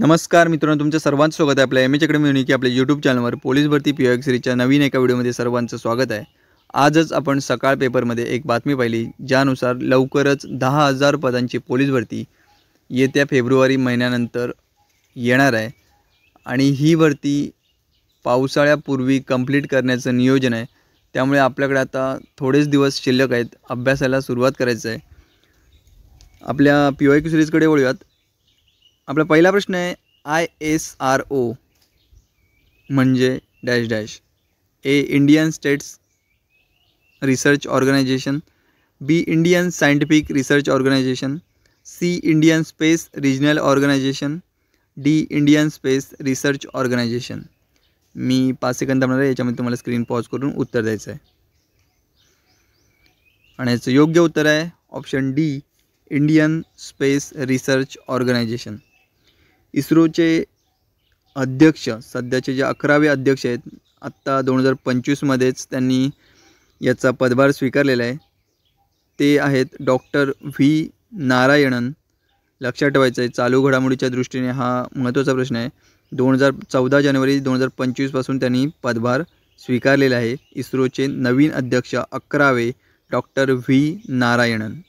नमस्कार मित्रांनो, तुमचं सर्वांचं स्वागत आहे आपल्या एम एच अकॅडमी युनिक आपल्या यूट्यूब चॅनलवर. पोलीस भरती पीओ सिरीजच्या नवीन एका व्हिडिओमध्ये सर्वांचं स्वागत आहे. आजच आपण सकाळ पेपरमध्ये एक बातमी पाहिली, ज्यानुसार लवकरच 10,000 पदांची पोलीस भरती येत्या फेब्रुवारी महिन्यानंतर येणार आहे आणि ही भरती पावसाळ्यापूर्वी कंप्लीट करण्याचं नियोजन आहे. त्यामुळे आपल्याकडे आता थोडेच दिवस शिल्लक आहेत, अभ्यासाला सुरुवात करायचं आहे. आपल्या पीओ सिरीजकडे वळूयात. आपला पहिला प्रश्न आहे, ISRO म्हणजे dash dash. A Indian States Research Organisation, B Indian Scientific Research Organisation, C Indian Space Regional Organisation, D Indian space research Organisation. मी 5 सेकंद थांबणार आहे, याच्यामध्ये तुम्हाला स्क्रीन पॉज करून उत्तर द्यायचं आहे. आणि याचं योग्य उत्तर आहे option D, Indian space research organisation. इस्रोचे अध्यक्ष, सध्याचे जे 11वे अध्यक्ष आहेत, आत्ता 2025मध्येच त्यांनी याचा पदभार स्वीकारलेला आहे. ते आहेत डॉक्टर व्ही नारायणन. लक्षात ठेवायचं आहे, चालू घडामोडीच्या दृष्टीने हा महत्त्वाचा प्रश्न आहे. 14 जानेवारी 2025पासून त्यांनी पदभार स्वीकारलेला आहे. इस्रोचे नवीन अध्यक्ष 11वे डॉक्टर व्ही नारायणन.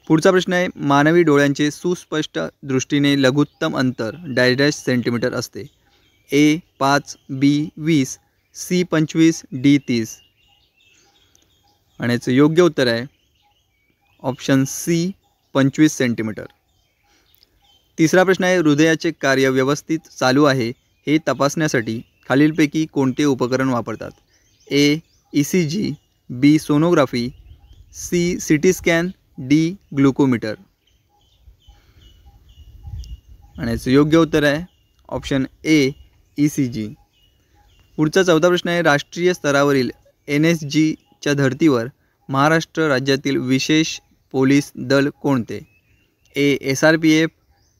पुढचा प्रश्न आहे, मानवी डोळ्यांचे सुस्पष्ट दृष्टीने लघुत्तम अंतर डॅश डॅश सेंटीमीटर असते. ए 5, बी 20, सी 25, डी 30. आणि याचं योग्य उत्तर आहे ऑप्शन सी 25 सेंटीमीटर. तिसरा प्रश्न आहे, हृदयाचे कार्य व्यवस्थित चालू आहे हे तपासण्यासाठी खालीलपैकी कोणते उपकरण वापरतात. A ECG, B sonography, C CT scan, D glucometer. आणि याचं योग्य उत्तर आहे ऑप्शन ए ECG. पुढचा चौथा प्रश्न आहे, राष्ट्रीय स्तरावरील NSGच्या धर्तीवर महाराष्ट्र राज्यातील विशेष पोलीस दल कोणते. A SRPF,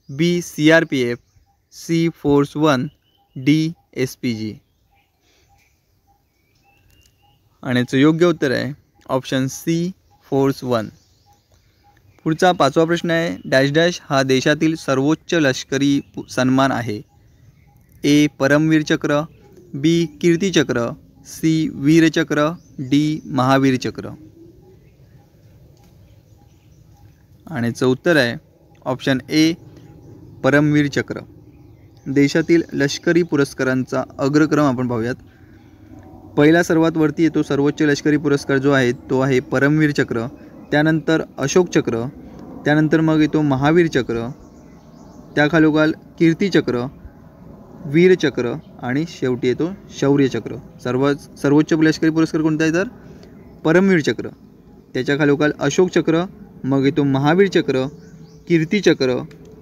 B CRPF, C force 1, D SPG. आणि याचं योग्य उत्तर आहे ऑप्शन सी फोर्स 1. पुढचा पाचवा प्रश्न आहे, डॅश डॅश हा देशातील सर्वोच्च लष्करी सन्मान आहे. ए परमवीर चक्र, बी कीर्तिचक्र, सी वीरचक्र, डी महावीर चक्र. आणि याचं उत्तर आहे ऑप्शन ए परमवीर चक्र. देशातील लष्करी पुरस्कारांचा अग्रक्रम आपण पाहूयात. पहिला सर्वात वरती येतो सर्वोच्च लष्करी पुरस्कार जो आहे तो आहे परमवीर चक्र, त्यानंतर अशोक चक्र, त्यानंतर मग येतो महावीर चक्र, त्याखालोखाल कीर्तिचक्र, वीरचक्र आणि शेवटी येतो शौर्य चक्र. सर्वोच्च लष्करी पुरस्कार कोणता आहे तर परमवीर चक्र, त्याच्याखालोखाल अशोक चक्र, मग येतो महावीर चक्र, कीर्तिचक्र,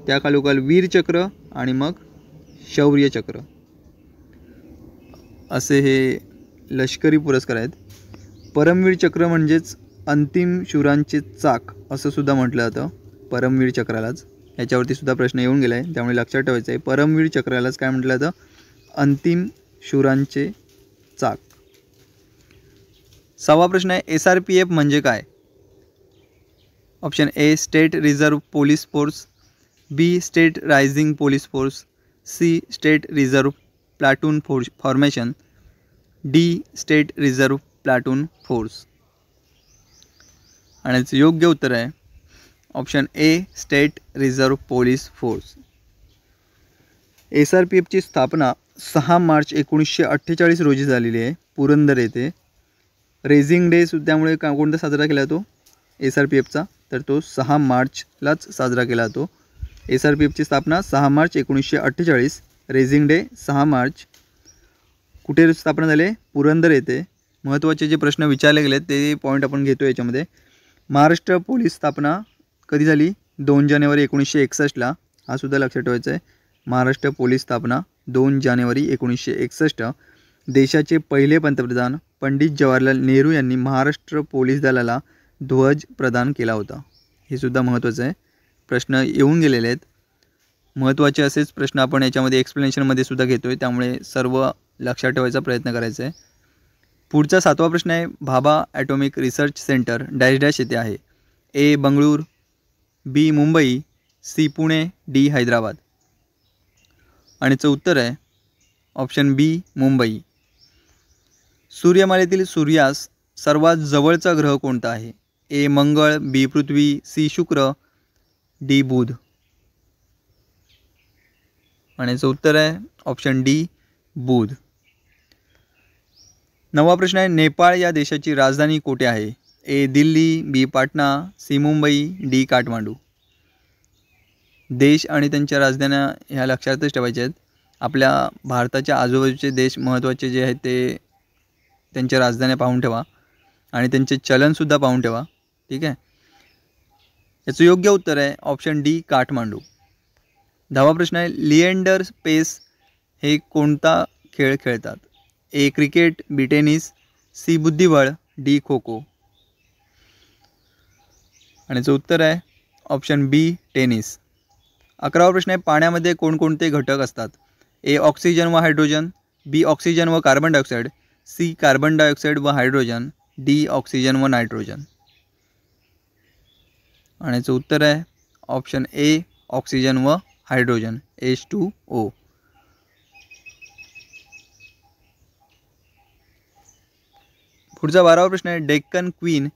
त्याखालोखाल वीरचक्र आणि मग शौर्य चक्र. असे हे लष्करी पुरस्कार आहेत. परमवीर चक्र म्हणजेच अंतिम शूरांचे चाक असं सुद्धा म्हटलं जातं परमवीर चक्रालाच. याच्यावरती सुद्धा प्रश्न येऊन गेला आहे, त्यामुळे लक्षात ठेवायचं आहे परमवीर चक्रालाच काय म्हटलं जातं, अंतिम शूरांचे चाक. सहावा प्रश्न आहे, SRPF म्हणजे काय. Option A State Reserve Police Force, B State Rising Police Force, C State Reserve Platoon Formation, D State Reserve Platoon Force. आणि याचं योग्य उत्तर आहे option A State Reserve Police Force. SRPFची स्थापना 6 मार्च 1948 रोजी झालेली आहे पुरंदर येथे. रेझिंग डे त्यामुळे कोणता साजरा केला जातो SRPFचा, तर तो 6 मार्चलाच साजरा केला जातो. SRPFची स्थापना 6 मार्च 1948, रेझिंग डे 6 मार्च. कुठे स्थापना झाली, पुरंदर येथे. महत्त्वाचे जे प्रश्न विचारले गेले ते पॉईंट आपण घेतो याच्यामध्ये. महाराष्ट्र पोलीस स्थापना कधी झाली, 2 जानेवारी 1961ला. हा सुद्धा लक्षात ठेवायचा आहे, महाराष्ट्र पोलीस स्थापना 2 जानेवारी 1961. देशाचे पहिले पंतप्रधान पंडित जवाहरलाल नेहरू यांनी महाराष्ट्र पोलीस दलाला ध्वज प्रदान केला होता. हे सुद्धा महत्त्वाचं आहे, प्रश्न येऊन गेलेले आहेत. महत्त्वाचे असेच प्रश्न आपण याच्यामध्ये एक्सप्लेनेशनमध्ये सुद्धा घेतो आहे, त्यामुळे सर्व लक्षात ठेवायचा प्रयत्न करायचा आहे. पुढचा 7वा प्रश्न आहे, Bhabha atomic research centre dash dash येथे आहे. ए बंगळूर, बी मुंबई, सी पुणे, डी हैदराबाद. आणि याचं उत्तर आहे ऑप्शन बी मुंबई. सूर्यमालेतील सूर्यास सर्वात जवळचा ग्रह कोणता आहे? ए मंगळ, बी पृथ्वी, सी शुक्र, डी बुध. आणि याचं उत्तर आहे ऑप्शन डी बुध. 9वा प्रश्न आहे, नेपाळ या देशाची राजधानी कोठे आहे? ए दिल्ली, बी पाटणा, सी मुंबई, डी काठमांडू. देश आणि त्यांच्या राजधान्या ह्या लक्षातच ठेवायच्या आहेत. आपल्या भारताच्या आजूबाजूचे देश महत्त्वाचे जे आहेत ते त्यांच्या राजधान्या पाहून ठेवा आणि त्यांचे चलनसुद्धा पाहून ठेवा. ठीक आहे. याचं योग्य उत्तर आहे ऑप्शन डी काठमांडू. 10वा प्रश्न आहे, लिएंडर पेस हे कोणता खेळ खेळतात? ए क्रिकेट, बी टेनिस, सी बुद्धिबळ, डी खो खो. आणि याचं उत्तर आहे ऑप्शन बी टेनिस. 11वा प्रश्न आहे, पाण्यामध्ये कोणकोणते घटक असतात? ए ऑक्सिजन व हायड्रोजन, बी ऑक्सिजन व carbon dioxide, C carbon dioxide व हायड्रोजन, डी ऑक्सिजन व नायट्रोजन. आणि याचं उत्तर आहे ऑप्शन ए ऑक्सिजन व हायड्रोजन H2O. पुढचा 12वा प्रश्न आहे, डेक्कन क्वीन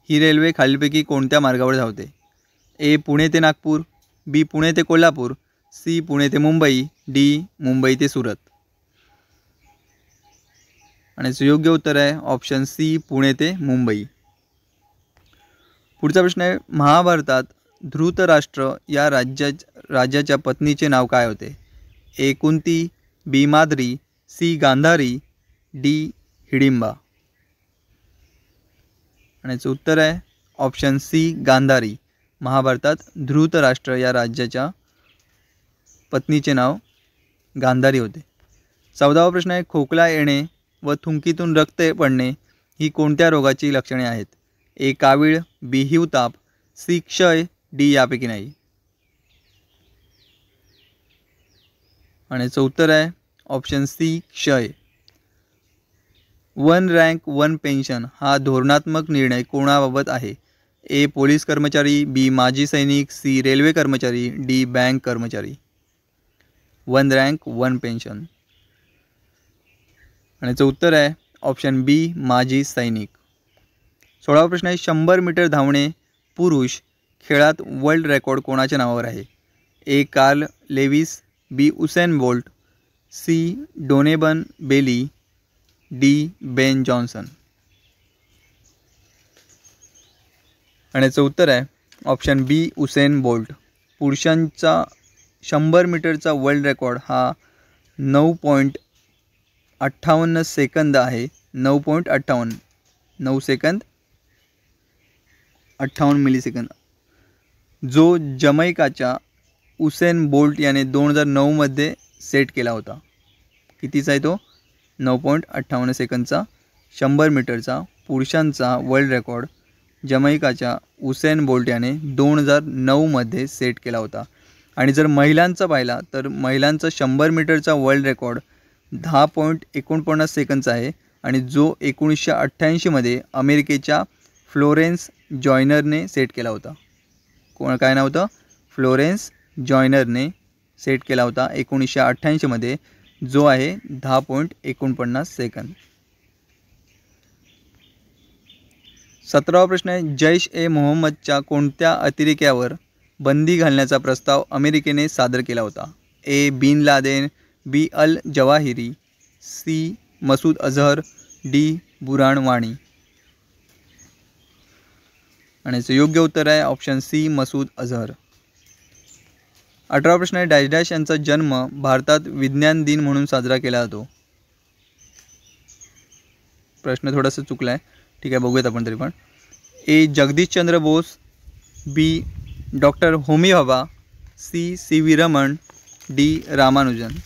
ही रेल्वे खालीलपैकी कोणत्या मार्गावर धावते? ए पुणे ते नागपूर, बी पुणे ते कोल्हापूर, सी पुणे ते मुंबई, डी मुंबई ते सुरत. आणि याचं योग्य उत्तर आहे ऑप्शन सी पुणे ते मुंबई. पुढचा प्रश्न आहे, महाभारतात धृतराष्ट्र या राजाच्या पत्नीचे नाव काय होते? ए कुंती, बी माद्री, सी गांधारी, डी हिडिंबा. आणि याचं उत्तर आहे ऑप्शन सी गांधारी. महाभारतात धृतराष्ट्र या राज्याच्या पत्नीचे नाव गांधारी होते. 14वा प्रश्न आहे, खोकला येणे व थुंकीतून रक्त पडणे ही कोणत्या रोगाची लक्षणे आहेत? ए कावीळ, बी हिवताप, सी क्षय, डी यापैकी नाही. आणि याचं उत्तर आहे ऑप्शन सी क्षय. वन रँक वन पेन्शन हा धोरणात्मक निर्णय कोणाबाबत आहे? ए पोलीस कर्मचारी, बी माजी सैनिक, सी रेल्वे कर्मचारी, डी बँक कर्मचारी. One rank one pension. आणि याचं उत्तर आहे ऑप्शन बी माजी सैनिक. 16वा प्रश्न आहे, 100 मीटर धावणे पुरुष खेळात वर्ल्ड रेकॉर्ड कोणाच्या नावावर आहे? A Carl Lewis, B Usain Bolt, C Donovan Bailey, D Ben Johnson. आणि याचं उत्तर आहे ऑप्शन बी उसेन बोल्ट. पुरुषांचा 100 मीटरचा वर्ल्ड रेकॉर्ड हा 9.58 सेकंद आहे. 9.58 9 सेकंद 58 मिलीसेकंद, जो जमैकाच्या उसेन बोल्ट याने 2009 मध्ये सेट केला होता. कितीचा आहे तो? 9.58 सेकंदचा 100 मीटरचा पुरुषांचा वर्ल्ड रेकॉर्ड जमैकाच्या उसेन बोल्ट याने 2009 मध्ये सेट केला होता. आणि जर महिलांचा पाहिला तर महिलांचा 100 मीटरचा वर्ल्ड रेकॉर्ड 10.49 सेकंदचा आहे आणि जो 1988 मध्ये अमेरिकेच्या फ्लोरेन्स जॉयनरने सेट केला होता. काय नाव होतं? फ्लोरेन्स जॉयनरने सेट केला होता 1988 मध्ये, जो आहे 10.49 सेकंद. 17वा प्रश्न आहे, जैश ए मोहम्मदच्या कोणत्या अतिरेक्यावर बंदी घालण्याचा प्रस्ताव अमेरिकेने सादर केला होता? A bin Laden, B al Zawahiri, C Masood Azhar, D Burhan Wani. आणि याचं योग्य उत्तर आहे ऑप्शन सी मसूद अझहर. 18वा प्रश्न आहे, डॅश डॅश यांचा जन्म भारतात विज्ञान दिन म्हणून साजरा केला जातो. प्रश्न थोडासा चुकला आहे. ठीक आहे, बघूयात आपण तरी पण. A Jagadish Chandra Bose, B doctor Homi Bhabha, C C V Raman, D Ramanujan.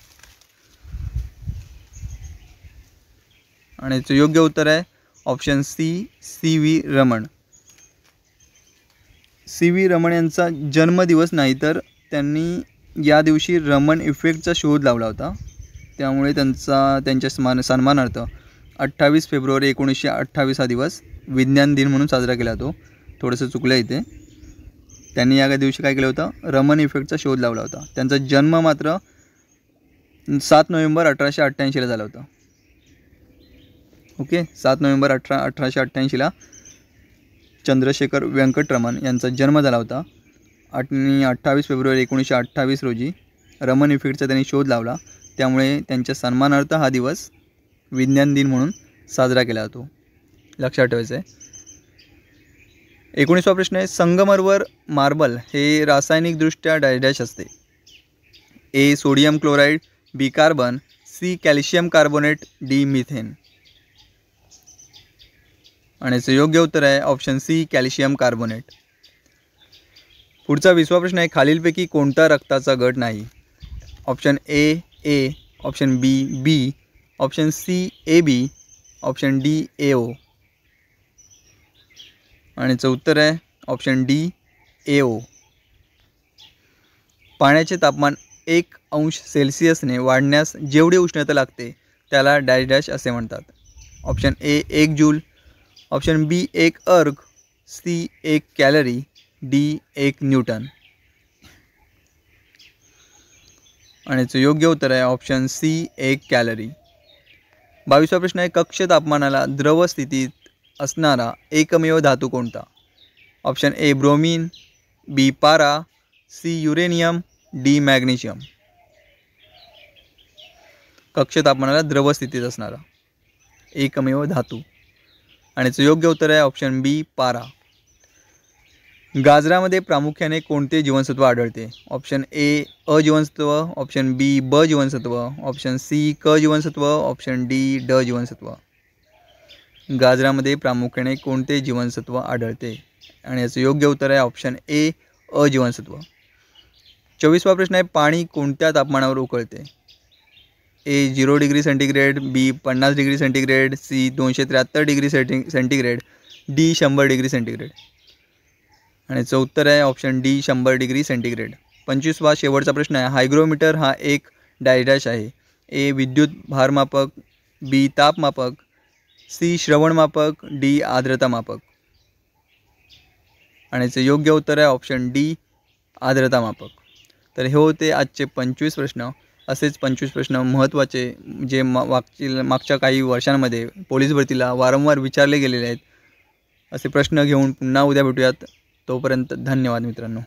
आणि याचं योग्य उत्तर आहे option C C V Raman. C V Raman यांचा जन्मदिवस नाही तर त्यांनी या दिवशी रमण इफेक्टचा शोध लावला होता, त्यामुळे त्यांच्या सन्मानार्थ 28 फेब्रुवारी 1928 हा दिवस विज्ञान दिन म्हणून साजरा केला जातो. थोडंसं चुकलं इथे. त्यांनी या दिवशी काय केलं होतं? रमण इफेक्टचा शोध लावला होता. त्यांचा जन्म मात्र 7 नोव्हेंबर 1888ला झाला होता. ओके, 7 नोव्हेंबर 1888ला चंद्रशेखर व्यंकटरमण यांचा जन्म झाला होता. आणि 28 फेब्रुवारी 1928 रोजी रमन इफेक्टचा त्यांनी शोध लावला. त्यामुळे त्यांच्या सन्मानार्थ हा दिवस विज्ञान दिन म्हणून साजरा केला जातो. लक्षात ठेवायचं आहे. 19वा प्रश्न आहे, संगमरवर मार्बल हे रासायनिकदृष्ट्या डॅश असते. A sodium chloride, B carbon, C calcium carbonate, D methane. आणि याचं योग्य उत्तर आहे ऑप्शन सी कॅल्शियम कार्बोनेट. पुढचा 20वा प्रश्न आहे, खालीलपैकी कोणता रक्ताचा गट नाही. Option A, option B, option C AB, option D AO. आणि याचं उत्तर आहे ऑप्शन डी AO. पाण्याचे तापमान 1 अंश सेल्सिअसने वाढण्यास जेवढी उष्णता लागते त्याला डॅश असे म्हणतात. ऑप्शन ए 1 जूल, ऑप्शन बी 1 अर्ग, सी 1 कॅलरी, डी 1 न्यूटन. आणि याचं योग्य उत्तर आहे ऑप्शन सी 1 कॅलरी. 22वा प्रश्न आहे, कक्ष तापमानाला द्रव स्थितीत असणारा एकमेव धातू कोणता. ऑप्शन ए ब्रोमीन, बी पारा, सी युरेनियम, डी मॅग्नेशियम. कक्ष तापमानाला द्रव स्थितीत असणारा एकमेव धातू. आणि याचं योग्य उत्तर आहे ऑप्शन बी पारा. गाजरामध्ये प्रामुख्याने कोणते जीवनसत्व आढळते. ऑप्शन ए अ जीवनसत्व, ऑप्शन बी ब जीवनसत्व, ऑप्शन सी क जीवनसत्व, ऑप्शन डी ड जीवनसत्व. गाजरामध्ये प्रामुख्याने कोणते जीवनसत्व आढळते. आणि याचं योग्य उत्तर आहे ऑप्शन ए अ जीवनसत्व. 24वा प्रश्न आहे, पाणी कोणत्या तापमानावर उकळते. A 0 degree centigrade, B 50 degree centigrade, C 273 degree centigrade, D 100 degree centigrade. आणि याचं उत्तर आहे ऑप्शन डी 100 डिग्री सेंटीग्रेड. 25वा शेवटचा प्रश्न आहे, हायग्रोमीटर हा एक डॅश आहे. ए विद्युत भारमापक, बी तापमापक, सी श्रवणमापक, डी आर्द्रता मापक. आणि याचं योग्य उत्तर आहे ऑप्शन डी आर्द्रता मापक. तर हे होते आजचे 25 प्रश्न. असेच 25 प्रश्न महत्त्वाचे जे मागच्या काही वर्षांमध्ये पोलीस भरतीला वारंवार विचारले गेलेले आहेत. असे प्रश्न घेऊन पुन्हा उद्या भेटूयात. तोपर्यंत धन्यवाद मित्रांनो.